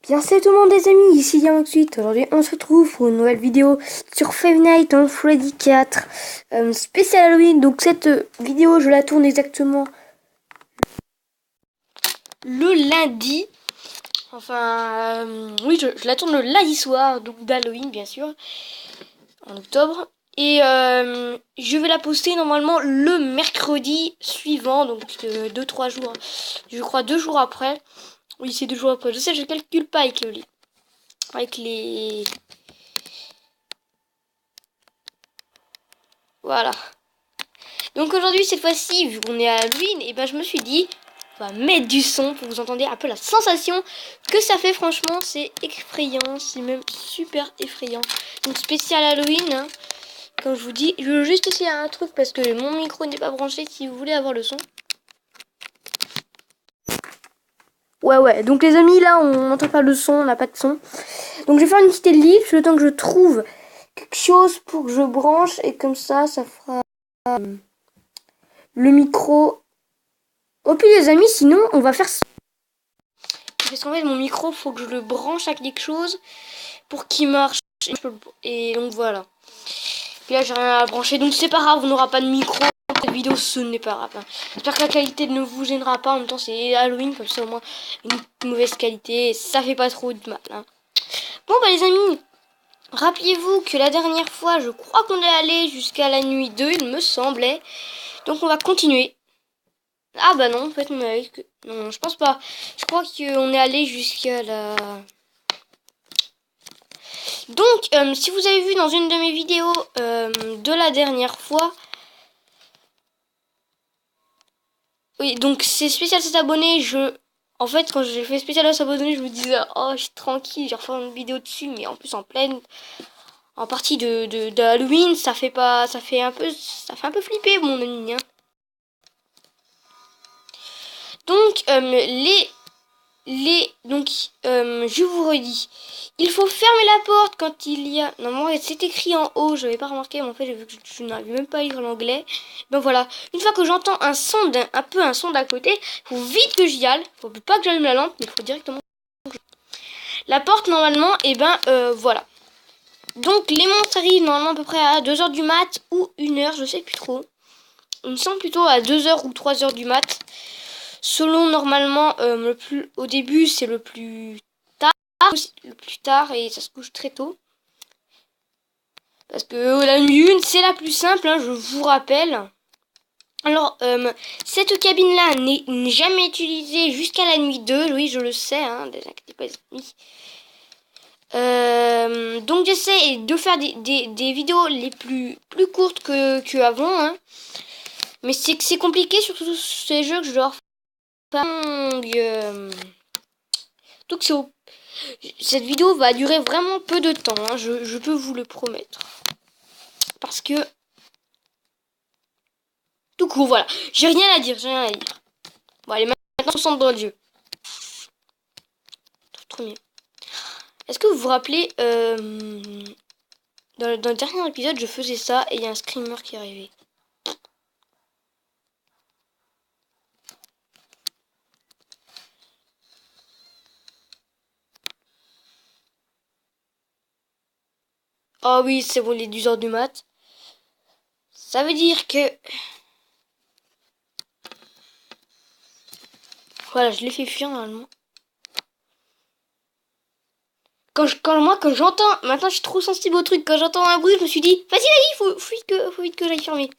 Bien salut tout le monde les amis, ici Yann ensuite. Aujourd'hui on se retrouve pour une nouvelle vidéo sur Five Nights at Freddy 4 spécial Halloween. Donc cette vidéo je la tourne exactement le lundi. Enfin oui je la tourne le lundi soir, donc d'Halloween bien sûr, en octobre. Et je vais la poster normalement le mercredi suivant, donc 2-3 jours, je crois 2 jours après. Oui c'est 2 jours après, je sais je calcule pas avec les... Voilà. Donc aujourd'hui, cette fois-ci, vu qu'on est à Halloween, et ben je me suis dit, on va mettre du son pour que vous entendiez un peu la sensation que ça fait. Franchement, c'est effrayant, c'est même super effrayant. Donc spécial Halloween, hein, comme je vous dis. Je veux juste essayer un truc parce que mon micro n'est pas branché si vous voulez avoir le son. Ouais, donc les amis, là, on n'entend pas le son, on n'a pas de son. Donc je vais faire une petite ellipse le temps que je trouve quelque chose pour que je branche et comme ça fera le micro. Au pire les amis, sinon on va faire ça. Parce qu'en fait mon micro faut que je le branche à quelque chose pour qu'il marche. Et donc voilà. Puis là j'ai rien à brancher, donc c'est pas grave, on n'aura pas de micro. Cette vidéo ce n'est pas grave. Hein. J'espère que la qualité ne vous gênera pas. En même temps c'est Halloween, comme ça au moins une mauvaise qualité, ça fait pas trop de mal. Hein. Bon bah les amis, rappelez-vous que la dernière fois je crois qu'on est allé jusqu'à la nuit 2 il me semblait. Donc on va continuer. Ah bah non, en fait on est allé que... Non, je pense pas. Je crois qu'on est allé jusqu'à la... Donc, si vous avez vu dans une de mes vidéos de la dernière fois... Oui, donc c'est spécial cet abonné, En fait, quand j'ai fait spécial à s'abonner, je me disais, oh, je suis tranquille, j'ai refait une vidéo dessus, mais en plus en pleine... En partie de Halloween, ça fait pas... Ça fait un peu flipper, mon ami, hein. Donc, donc je vous redis, il faut fermer la porte quand il y a... Normalement c'est écrit en haut, je n'avais pas remarqué, mais en fait j'ai vu que je n'arrive même pas à lire l'anglais. Ben voilà, une fois que j'entends un son un son d'à côté, il faut vite que j'y aille. Faut pas que j'allume la lampe, mais il faut directement... La porte normalement, et ben voilà. Donc les monstres arrivent normalement à peu près à 2 h du mat ou 1 h, je sais plus trop. Il me semble plutôt à 2 h ou 3 h du mat. Selon normalement, au début c'est le plus tard et ça se couche très tôt. Parce que la nuit 1 c'est la plus simple, hein, je vous rappelle. Alors, cette cabine-là n'est jamais utilisée jusqu'à la nuit 2. Oui, je le sais, hein, ne vous inquiétez pas les amis. Donc j'essaie de faire des vidéos les plus courtes que avant. Hein. Mais c'est compliqué, surtout ces jeux que je dois faire. Donc cette vidéo va durer vraiment peu de temps, hein, je peux vous le promettre. Parce que... Tout court, voilà. J'ai rien à dire. Bon, allez, maintenant, on se centre dans le jeu. Trop mieux. Est-ce que vous vous rappelez, dans le dernier épisode, je faisais ça et il y a un screamer qui est arrivé. Oh oui, c'est bon, les 10 h du mat. Ça veut dire que... Voilà, je l'ai fait fuir normalement. Quand j'entends... Maintenant, je suis trop sensible au truc. Quand j'entends un bruit, je me suis dit... Vas-y, faut vite que j'aille fermer.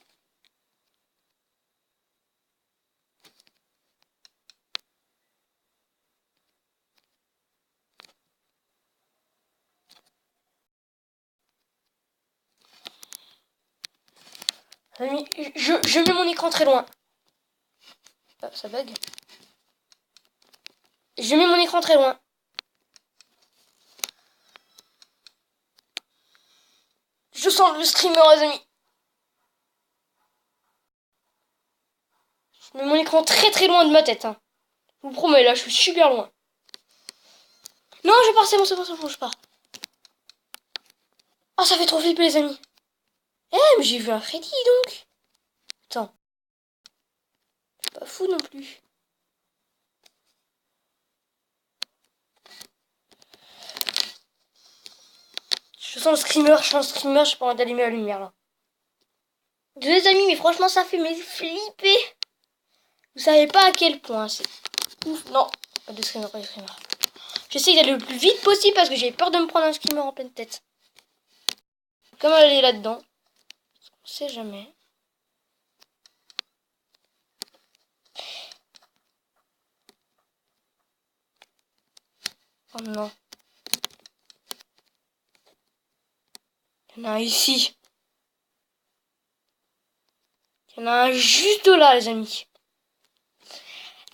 Je mets mon écran très loin. Ah, ça bug. Je mets mon écran très loin. Je sens le streamer, les amis. Je mets mon écran très loin de ma tête. Hein. Je vous promets, là, je suis super loin. Non, je pars, c'est bon, je pars. Oh, ça fait trop flipper, les amis. Eh, mais j'ai vu un Freddy, donc. Attends. Je suis pas fou non plus. toute façon, je suis en screamer, j'ai pas envie d'allumer la lumière là. Désolé les amis, mais franchement ça fait me flipper. Vous savez pas à quel point c'est ouf. Non, pas de screamer, pas de screamer. J'essaye d'aller le plus vite possible parce que j'ai peur de me prendre un screamer en pleine tête. Comme elle est là-dedans. On sait jamais. Oh non. Il y en a un ici. Il y en a un juste là, les amis.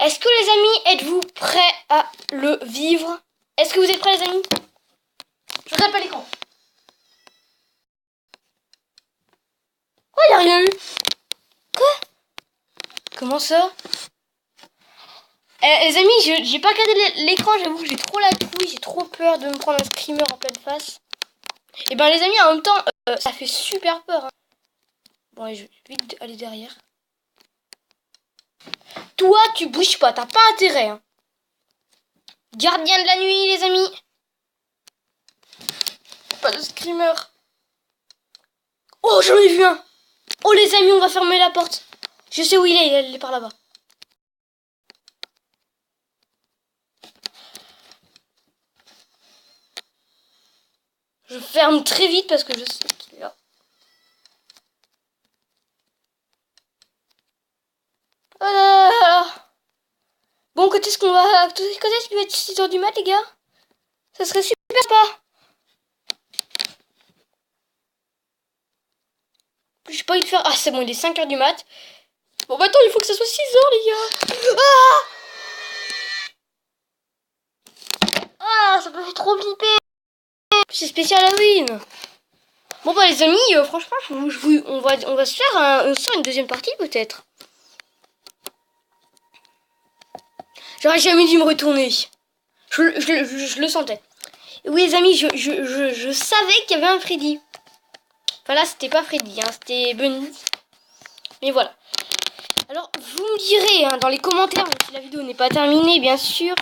Est-ce que les amis, êtes-vous prêts à le vivre? Est-ce que vous êtes prêts les amis? Je regarde pas l'écran. Oh, il n'y a rien eu. Quoi? Comment ça? Les amis, j'ai pas regardé l'écran, j'avoue que j'ai trop la trouille, j'ai trop peur de me prendre un screamer en pleine face. Et ben les amis, en même temps, ça fait super peur. Hein. Bon, allez, je vais vite aller derrière. Toi, tu bouges pas, t'as pas intérêt. Hein. Gardien de la nuit, les amis. Pas de screamer. Oh, j'en ai vu un. Oh, les amis, on va fermer la porte. Je sais où il est par là-bas. Je ferme très vite parce que je sais qu'il est là. Oh là là là. Bon, quand est-ce qu'on va... Quand est-ce qu'il va être 6h du mat, les gars? Ça serait super sympa. J'ai pas envie de faire... Ah, c'est bon, il est 5h du mat. Bon, bah attends, il faut que ça soit 6h, les gars. Ah, ça me fait trop flipper. C'est spécial Halloween. Bon, bah les amis, franchement, on va se faire une deuxième partie, peut-être. J'aurais jamais dû me retourner. Je le sentais. Oui, les amis, je savais qu'il y avait un Freddy. Enfin là, c'était pas Freddy, hein, c'était Bunny. Mais voilà. Alors, vous me direz hein, dans les commentaires, si la vidéo n'est pas terminée, bien sûr,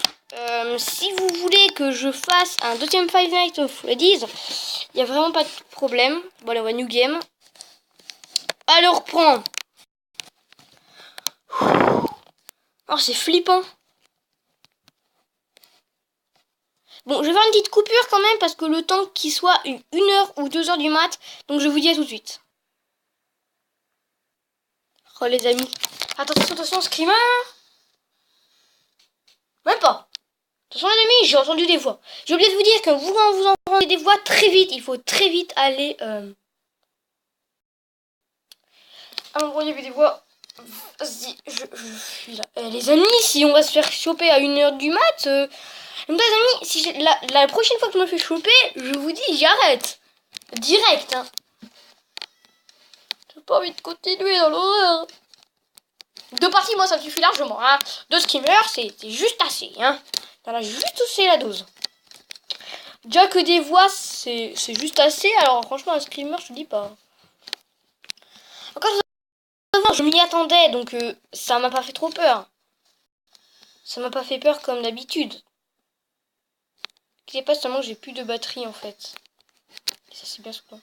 si vous voulez que je fasse un deuxième Five Nights at Freddy's, il n'y a vraiment pas de problème. Bon, allez, on va New Game. Allez, on reprend. Oh, c'est flippant. Bon, je vais faire une petite coupure quand même parce que le temps qu'il soit 1h ou 2h du mat, donc je vous dis à tout de suite. Oh les amis. Attention, attention, screamer. Même pas. Attention les amis, j'ai entendu des voix. J'ai oublié de vous dire que vous entendez des voix très vite. Il faut très vite aller... il y avait des voix... Vas-y, je suis là. Les amis, si on va se faire choper à 1h du mat... Donc les amis, si la prochaine fois que je me fais choper, je vous dis, j'arrête. Direct, hein. J'ai pas envie de continuer dans l'horreur. 2 parties, moi, ça me suffit largement. Hein. 2 screamers, c'est juste assez. Hein. T'en as juste assez la dose. Déjà que des voix, c'est juste assez. Alors franchement, un screamer, je te dis pas. Encore je m'y attendais, donc ça m'a pas fait trop peur. Ça m'a pas fait peur comme d'habitude. C'est pas seulement que j'ai plus de batterie en fait. Et ça c'est bien souvent.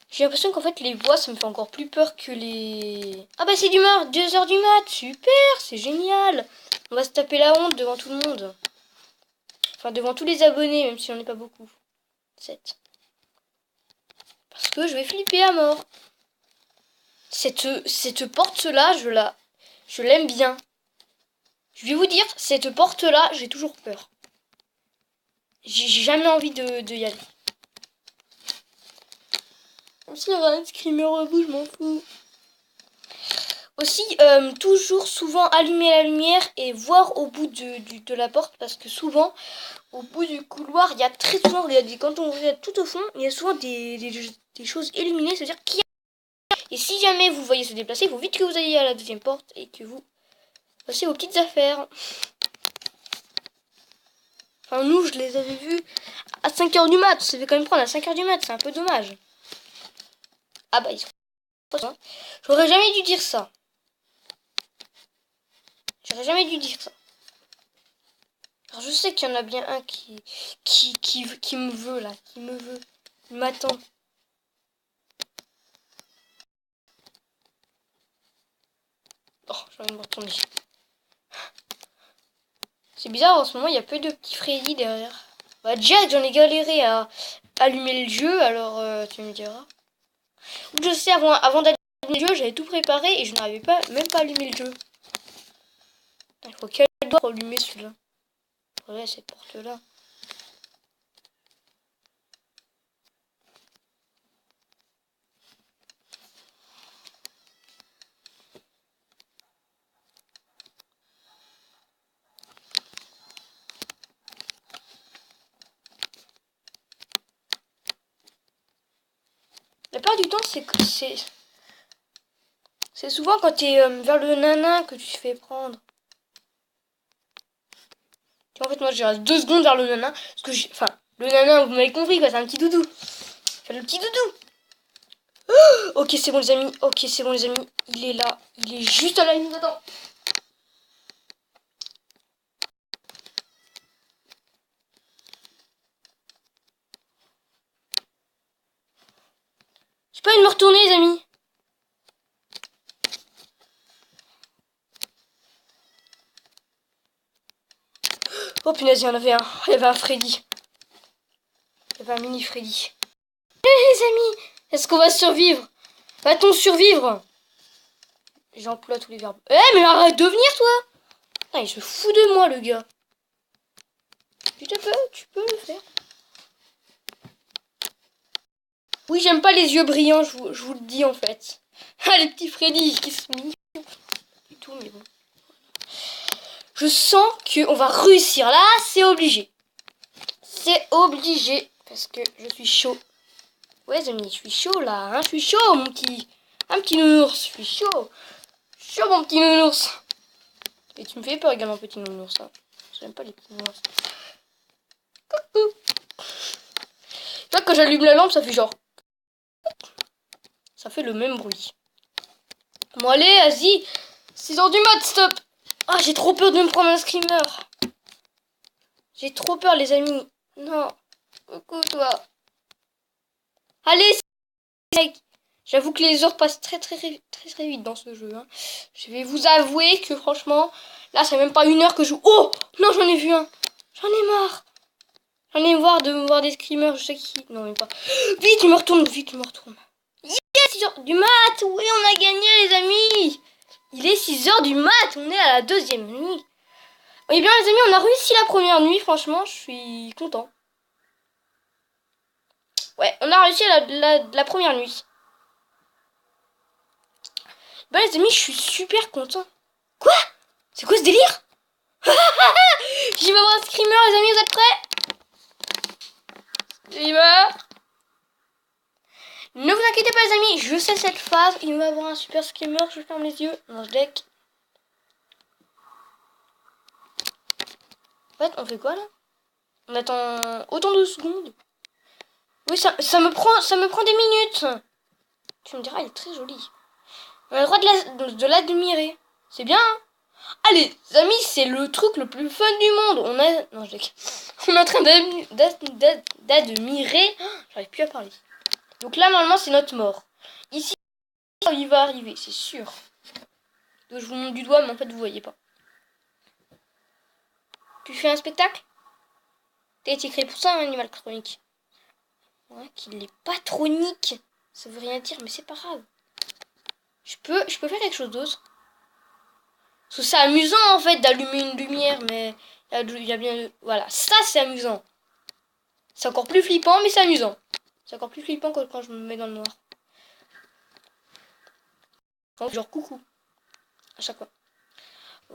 J'ai l'impression qu'en fait les voix ça me fait encore plus peur que les... Ah bah c'est du mort, 2h du mat, super, c'est génial. On va se taper la honte devant tout le monde. Enfin devant tous les abonnés, même si on n'est pas beaucoup. 7. Parce que je vais flipper à mort. Cette porte-là, je l'aime bien. Je vais vous dire, cette porte-là, j'ai toujours peur. J'ai jamais envie de y aller. Même s'il y avait un screamer au bout, je m'en fous. Aussi, toujours souvent allumer la lumière et voir au bout de la porte. Parce que souvent, au bout du couloir, il y a très souvent, quand on regarde tout au fond, il y a souvent des choses illuminées. C'est-à-dire qu'il y a... Et si jamais vous voyez se déplacer, il faut vite que vous ayez à la deuxième porte et que vous passez vos petites affaires. Enfin, nous, je les avais vus à 5h du mat. Ça fait quand même prendre à 5h du mat. C'est un peu dommage. Ah bah, ils sont... J'aurais jamais dû dire ça. J'aurais jamais dû dire ça. Alors je sais qu'il y en a bien un qui me veut là, qui me veut. Il m'attend. Oh, j'ai envie de me retourner. C'est bizarre, en ce moment, il y a peu de petits Freddy derrière. Bah, Jack, j'en ai galéré à allumer le jeu, alors tu me diras. Je sais, avant d'allumer le jeu, j'avais tout préparé et je n'arrivais pas, même pas à allumer le jeu. Il faut qu'elle doit allumer celui-là. Ouais, cette porte-là. La plupart du temps, c'est souvent quand t'es vers le nanin que tu te fais prendre. En fait, moi, je reste 2 secondes vers le nanin. Parce que enfin, le nanin, vous m'avez compris, quoi. C'est un petit doudou. Enfin, le petit doudou. Oh, ok, c'est bon, les amis. Ok, c'est bon, les amis. Il est là. Il est juste à la ligne dedans. J'ai pas envie de me retourner, les amis. Oh, punaise, il y en avait un. Il y avait un Freddy. Il y avait un mini Freddy. Les amis, est-ce qu'on va survivre? Va-t-on survivre? J'emploie tous les verbes. Eh, mais arrête de venir, toi! Ah, il se fout de moi, le gars. Tu peux le faire. Oui, j'aime pas les yeux brillants, je vous le dis, en fait. Ah, les petits Freddy qui sont mignons. Du tout, mais bon. Je sens qu'on va réussir. Là, c'est obligé. C'est obligé. Parce que je suis chaud. Ouais, les amis, je suis chaud, là. Hein, je suis chaud, mon petit... Un petit nounours, je suis chaud. Chaud, mon petit nounours. Et tu me fais peur également, petit nounours. Hein. J'aime pas les petits nounours. Coucou. Là, quand j'allume la lampe, ça fait genre... Ça fait le même bruit. Bon, allez, vas-y. 6h du mat, stop. Ah, j'ai trop peur de me prendre un screamer. J'ai trop peur, les amis. Non. Coucou, toi. Allez, mec. J'avoue que les heures passent très vite dans ce jeu. Hein. Je vais vous avouer que franchement, là, c'est même pas 1 heure que je joue. Oh non, j'en ai vu un. J'en ai marre. J'en ai marre de voir des screamers. Je sais qui. Non, même pas. Vite, il me retourne. Vite, il me retourne. Yes, 6h du mat. Oui, on a gagné, les amis. Il est 6h du mat. On est à la 2e nuit. Eh bien, les amis, on a réussi la première nuit. Franchement, je suis content. Ouais, on a réussi la première nuit. Bah les amis, je suis super content. Quoi? C'est quoi ce délire? J'y vais voir un screamer, les amis, vous êtes prêts? J'y vais. Ne vous inquiétez pas, les amis, je sais cette phase. Il va y avoir un super screamer, je ferme les yeux. Non, je deck. En fait, on fait quoi là? On attend autant de secondes. Oui, ça me prend des minutes. Tu me diras, il est très joli. On a le droit de l'admirer. C'est bien, hein? Allez, les amis, c'est le truc le plus fun du monde. On est en train d'admirer. J'arrive plus à parler. Donc là, normalement, c'est notre mort. Ici, il va arriver, c'est sûr. Donc je vous montre du doigt, mais en fait, vous voyez pas. Tu fais un spectacle? T'as été créé pour ça, un animal chronique. Ouais, qu'il est patronique. Ça veut rien dire, mais c'est pas grave. Je peux faire quelque chose d'autre. Parce que c'est amusant, en fait, d'allumer une lumière, mais il y a bien... Voilà, ça, c'est amusant. C'est encore plus flippant, mais c'est amusant. C'est encore plus flippant que quand je me mets dans le noir. Genre coucou. À chaque fois.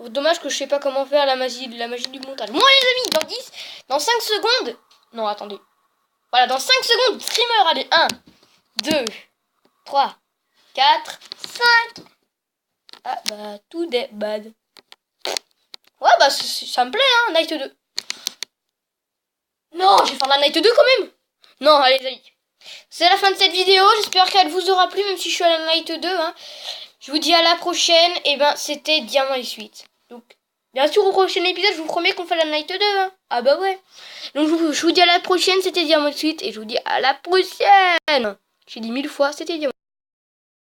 Dommage que je sais pas comment faire la magie du montage. Moi les amis, dans 5 secondes. Non, attendez. Voilà, dans 5 secondes, streamer, allez, 1, 2, 3, 4, 5. Ah bah, tout est bad. Ouais, bah, ça me plaît, hein, Night 2. Non, je vais faire la Night 2 quand même. Non, allez, les amis. C'est la fin de cette vidéo. J'espère qu'elle vous aura plu, même si je suis à la Night 2. Hein. Je vous dis à la prochaine. Et ben, c'était Diamant et Suite. Donc, Bien sûr, au prochain épisode, je vous promets qu'on fait la Night 2. Hein. Ah bah ouais. Donc je vous dis à la prochaine, c'était Diamond Suite. Et je vous dis à la prochaine. J'ai dit 1000 fois, c'était Diamond.